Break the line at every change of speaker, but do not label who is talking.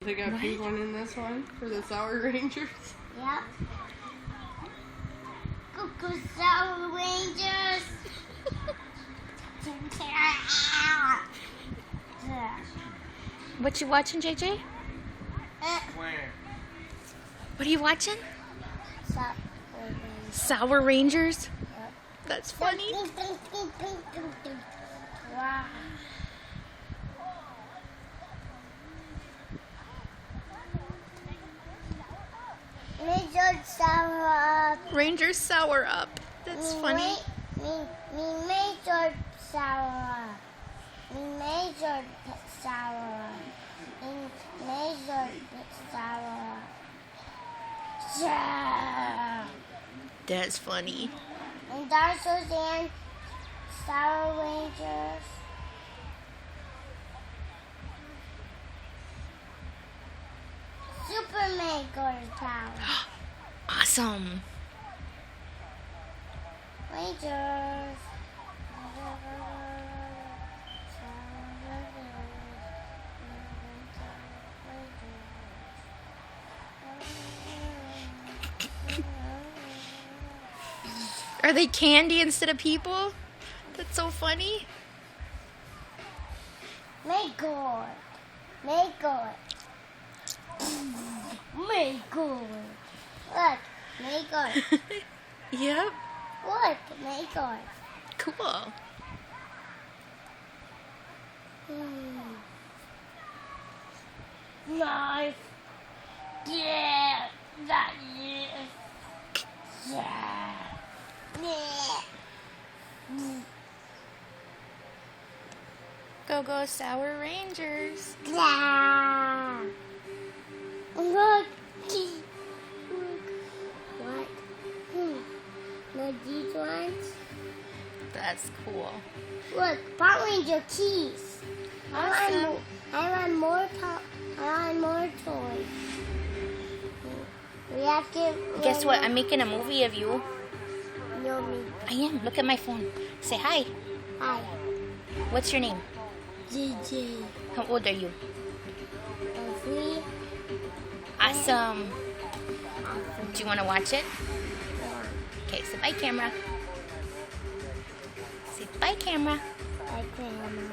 They got
What?
pink one in this one for the Sour Rangers.
Yep. Cuckoo Sour Rangers.
What you watching, JJ?
Where?
What are you watching?
Sour
Sour Rangers?
Yep.
That's funny.
Wow. Major sour up.
Rangers sour up. That's funny.
Me major sour up. Me major sour up. Me major sour up. Yeah.
That's funny.
And dinosaurs and Sour Rangers. Superman goes town.
Awesome.
Rangers.
Are they candy instead of people? That's so funny.
Magor. Magor. Magor. Look, Magor.
Yep.
Look, Magor.
Cool.
Knife. Yeah. That is. Yeah. Yeah.
Go Sour Rangers.
Yeah. Look. What? Look, these ones.
That's cool.
Look, Power Ranger keys.
Awesome.
I want more toys. We have to.
Guess what? I'm making a movie of you.
No, me.
I am. Look at my phone. Say hi.
Hi.
What's your name?
JJ.
How old are you?
3.
Awesome. Do you want to watch it? Okay, say bye, camera. Say bye, camera.
I can.